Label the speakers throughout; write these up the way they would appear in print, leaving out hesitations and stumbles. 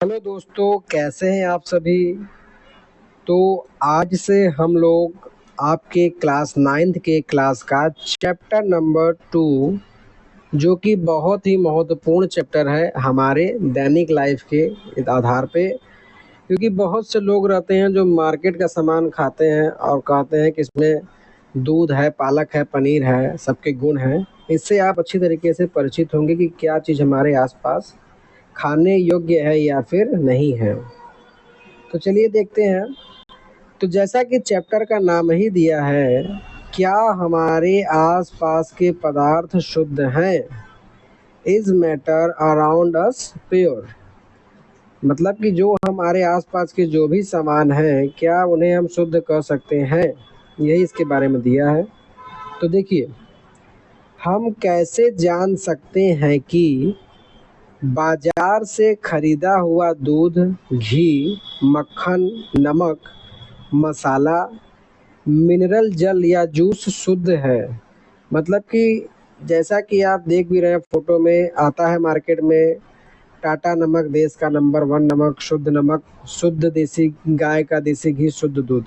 Speaker 1: Hello दोस्तों, कैसे हैं आप सभी। तो आज से हम लोग आपके क्लास 9th के क्लास का चैप्टर नंबर 2, जो कि बहुत ही महत्वपूर्ण चैप्टर है हमारे दैनिक लाइफ के आधार पे। क्योंकि बहुत से लोग रहते हैं जो मार्केट का सामान खाते हैं और कहते हैं कि इसमें दूध है, पालक है, पनीर है, सबके गुण हैं। इससे आप अच्छी तरीके से परिचित होंगे कि क्या चीज़ हमारे आसपास खाने योग्य है या फिर नहीं है। तो चलिए देखते हैं। तो जैसा कि चैप्टर का नाम ही दिया है, क्या हमारे आसपास के पदार्थ शुद्ध हैं? Is matter around us pure? मतलब कि जो हमारे आसपास के जो भी सामान हैं, क्या उन्हें हम शुद्ध कर सकते हैं? यही इसके बारे में दिया है। तो देखिए, हम कैसे जान सकते हैं कि बाजार से खरीदा हुआ दूध, घी, मक्खन, नमक, मसाला, मिनरल जल या जूस शुद्ध है? मतलब कि जैसा कि आप देख भी रहे हैं, फोटो में आता है मार्केट में टाटा नमक, देश का नंबर 1 नमक, शुद्ध देसी गाय का देसी घी, शुद्ध दूध।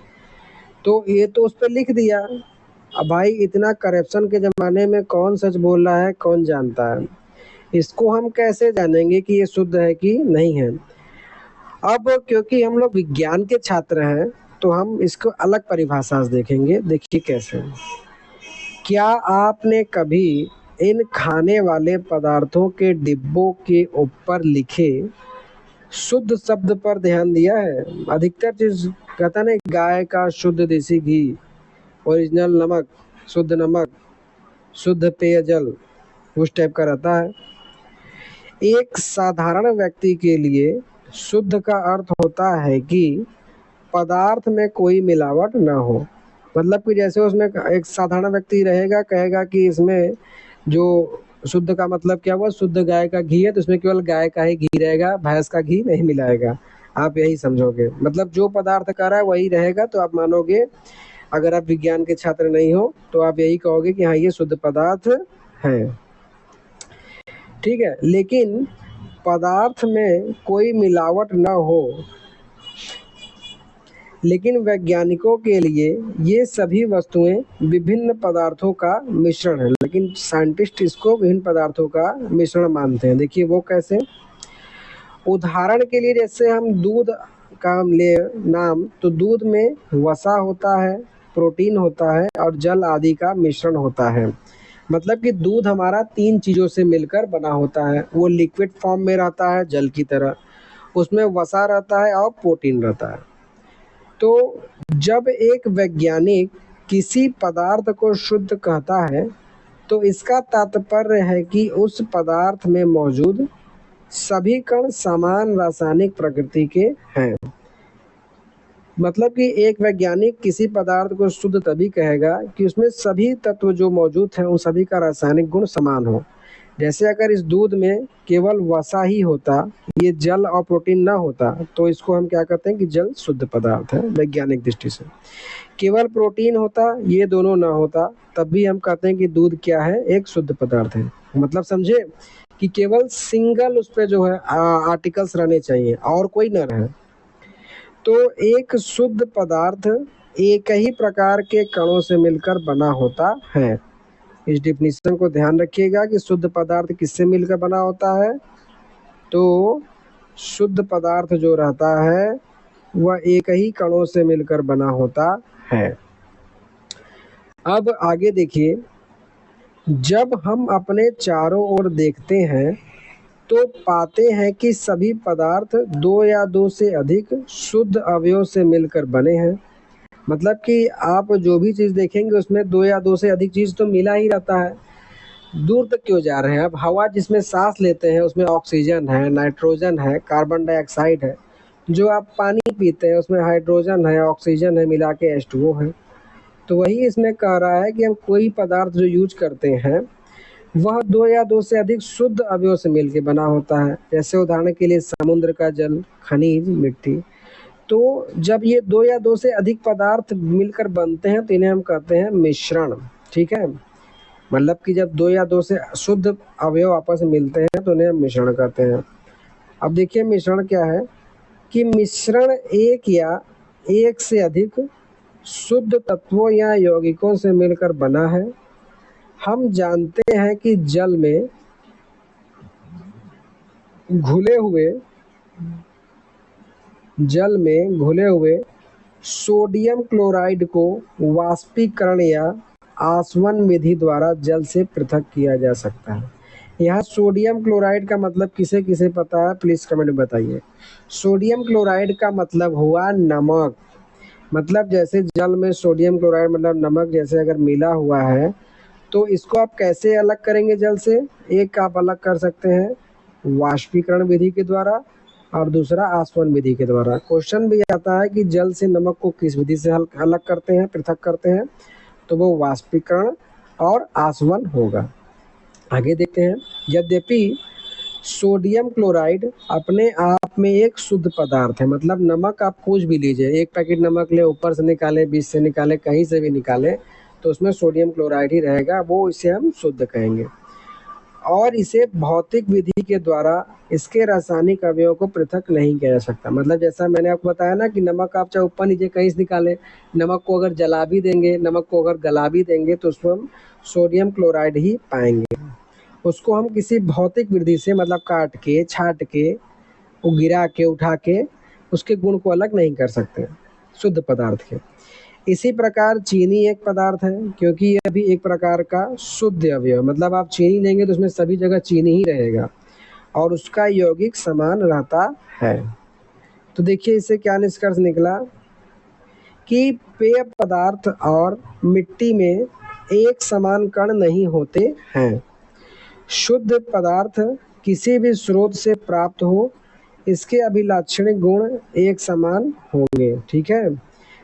Speaker 1: तो ये तो उस पर लिख दिया। अब भाई, इतना करप्शन के ज़माने में कौन सच बोल रहा है, कौन जानता है। इसको हम कैसे जानेंगे कि ये शुद्ध है कि नहीं है। अब क्योंकि हम लोग विज्ञान के छात्र हैं, तो हम इसको अलग परिभाषा से देखेंगे। देखिए कैसे। क्या आपने कभी इन खाने वाले पदार्थों के डिब्बों के ऊपर लिखे शुद्ध शब्द पर ध्यान दिया है? अधिकतर चीज कहता ना, गाय का शुद्ध देसी घी, ओरिजिनल नमक, शुद्ध नमक, शुद्ध पेयजल, उस टाइप का रहता है। एक साधारण व्यक्ति के लिए शुद्ध का अर्थ होता है कि पदार्थ में कोई मिलावट ना हो। मतलब कि जैसे उसमें एक साधारण व्यक्ति रहेगा, कहेगा कि इसमें जो शुद्ध का मतलब क्या हुआ, शुद्ध गाय का घी है तो इसमें केवल गाय का ही घी रहेगा, भैंस का घी नहीं मिलाएगा। आप यही समझोगे, मतलब जो पदार्थ कर रहा है वही रहेगा, तो आप मानोगे। अगर आप विज्ञान के छात्र नहीं हो तो आप यही कहोगे कि हाँ, ये शुद्ध पदार्थ है। ठीक है, लेकिन पदार्थ में कोई मिलावट ना हो, लेकिन वैज्ञानिकों के लिए ये सभी वस्तुएं विभिन्न पदार्थों का मिश्रण है। लेकिन साइंटिस्ट इसको विभिन्न पदार्थों का मिश्रण मानते हैं। देखिए वो कैसे। उदाहरण के लिए जैसे हम दूध का हम ले नाम, तो दूध में वसा होता है, प्रोटीन होता है और जल आदि का मिश्रण होता है। मतलब कि दूध हमारा 3 चीज़ों से मिलकर बना होता है। वो लिक्विड फॉर्म में रहता है जल की तरह, उसमें वसा रहता है और प्रोटीन रहता है। तो जब एक वैज्ञानिक किसी पदार्थ को शुद्ध कहता है, तो इसका तात्पर्य है कि उस पदार्थ में मौजूद सभी कण समान रासायनिक प्रकृति के हैं। मतलब कि एक वैज्ञानिक किसी पदार्थ को शुद्ध तभी कहेगा कि उसमें सभी तत्व जो मौजूद हैं उन सभी का रासायनिक गुण समान हो। जैसे अगर इस दूध में केवल वसा ही होता, ये जल और प्रोटीन ना होता, तो इसको हम क्या कहते हैं कि जल शुद्ध पदार्थ है वैज्ञानिक दृष्टि से। केवल प्रोटीन होता, ये दोनों ना होता, तब भी हम कहते हैं कि दूध क्या है, एक शुद्ध पदार्थ है। मतलब समझे कि केवल सिंगल उस पे जो है आर्टिकल्स रहने चाहिए और कोई ना रहे। तो एक शुद्ध पदार्थ एक ही प्रकार के कणों से मिलकर बना होता है। इस डिफिनीशन को ध्यान रखिएगा कि शुद्ध पदार्थ किससे मिलकर बना होता है। तो शुद्ध पदार्थ जो रहता है वह एक ही कणों से मिलकर बना होता है। अब आगे देखिए, जब हम अपने चारों ओर देखते हैं तो पाते हैं कि सभी पदार्थ 2 या 2 से अधिक शुद्ध अवयव से मिलकर बने हैं। मतलब कि आप जो भी चीज़ देखेंगे उसमें 2 या 2 से अधिक चीज़ तो मिला ही रहता है। दूर तक क्यों जा रहे हैं, अब हवा जिसमें सांस लेते हैं उसमें ऑक्सीजन है, नाइट्रोजन है, कार्बन डाइऑक्साइड है। जो आप पानी पीते हैं उसमें हाइड्रोजन है, ऑक्सीजन है, मिला के H2O है। तो वही इसमें कह रहा है कि हम कोई पदार्थ जो यूज करते हैं वह 2 या 2 से अधिक शुद्ध अवयव से मिलकर बना होता है। जैसे उदाहरण के लिए समुद्र का जल, खनिज, मिट्टी। तो जब ये 2 या 2 से अधिक पदार्थ मिलकर बनते हैं तो इन्हें हम कहते हैं मिश्रण। ठीक है, मतलब कि जब 2 या 2 से शुद्ध अवयव आपस में मिलते हैं तो उन्हें हम मिश्रण कहते हैं। अब देखिए मिश्रण क्या है कि मिश्रण एक या एक से अधिक शुद्ध तत्वों या यौगिकों से मिलकर बना है। हम जानते हैं कि जल में घुले हुए सोडियम क्लोराइड को वाष्पीकरण या आसवन विधि द्वारा जल से पृथक किया जा सकता है। यहाँ सोडियम क्लोराइड का मतलब किसे किसे पता है, प्लीज कमेंट में बताइए। सोडियम क्लोराइड का मतलब हुआ नमक। मतलब जैसे जल में सोडियम क्लोराइड मतलब नमक जैसे अगर मिला हुआ है तो इसको आप कैसे अलग करेंगे जल से। एक आप अलग कर सकते हैं वाष्पीकरण विधि के द्वारा और दूसरा आसवन विधि के द्वारा। क्वेश्चन भी आता है कि जल से नमक को किस विधि से अलग करते हैं, पृथक करते हैं, तो वो वाष्पीकरण और आसवन होगा। आगे देखते हैं। यद्यपि सोडियम क्लोराइड अपने आप में एक शुद्ध पदार्थ है। मतलब नमक आप कुछ भी लीजिए, एक पैकेट नमक ले, ऊपर से निकाले, बीच से निकाले, कहीं से भी निकाले तो उसमें सोडियम क्लोराइड ही रहेगा, वो इसे हम शुद्ध कहेंगे। और इसे भौतिक विधि के द्वारा इसके रासायनिक अवयवों को पृथक नहीं किया जा सकता। मतलब जैसा मैंने आपको बताया ना कि नमक आप चाहे ऊपर नीचे कहीं से निकाले, नमक को अगर जला भी देंगे, नमक को अगर गला भी देंगे तो उसमें हम सोडियम क्लोराइड ही पाएंगे। उसको हम किसी भौतिक विधि से मतलब काट के, छाट के, वो गिरा के, उठा के उसके गुण को अलग नहीं कर सकते शुद्ध पदार्थ के। इसी प्रकार चीनी एक पदार्थ है क्योंकि यह भी एक प्रकार का शुद्ध अवयव। मतलब आप चीनी लेंगे तो उसमें सभी जगह चीनी ही रहेगा और उसका यौगिक समान रहता है। तो देखिए इससे क्या निष्कर्ष निकला कि पेय पदार्थ और मिट्टी में एक समान कण नहीं होते हैं। शुद्ध पदार्थ किसी भी स्रोत से प्राप्त हो, इसके अभिलाक्षणिक गुण एक समान होंगे। ठीक है,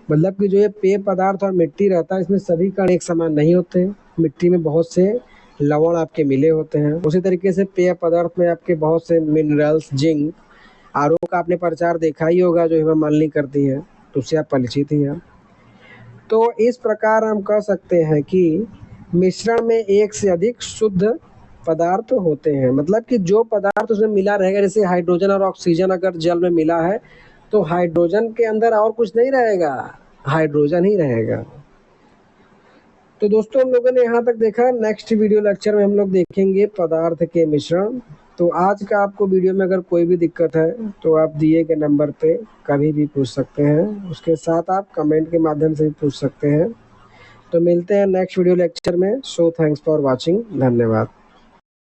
Speaker 1: मतलब कि जो ये पेय पदार्थ और मिट्टी रहता है इसमें सभी कण एक समान नहीं होते। मिट्टी में बहुत से लवण आपके मिले होते हैं। उसी तरीके से पेय पदार्थ में आपके बहुत से मिनरल्स, जिंक, आरओ का आपने प्रचार देखा ही होगा जो हेमामालिनी करती है, तो उससे आप परिचित ही हैं। तो इस प्रकार हम कह सकते हैं कि मिश्रण में एक से अधिक शुद्ध पदार्थ होते हैं। मतलब कि जो पदार्थ उसमें मिला रहेगा, जैसे हाइड्रोजन और ऑक्सीजन अगर जल में मिला है तो हाइड्रोजन के अंदर और कुछ नहीं रहेगा, हाइड्रोजन ही रहेगा। तो दोस्तों हम लोगों ने यहाँ तक देखा। नेक्स्ट वीडियो लेक्चर में हम लोग देखेंगे पदार्थ के मिश्रण। तो आज का आपको वीडियो में अगर कोई भी दिक्कत है तो आप दिए गए नंबर पे कभी भी पूछ सकते हैं। उसके साथ आप कमेंट के माध्यम से भी पूछ सकते हैं। तो मिलते हैं नेक्स्ट वीडियो लेक्चर में। सो थैंक्स फॉर वॉचिंग, धन्यवाद।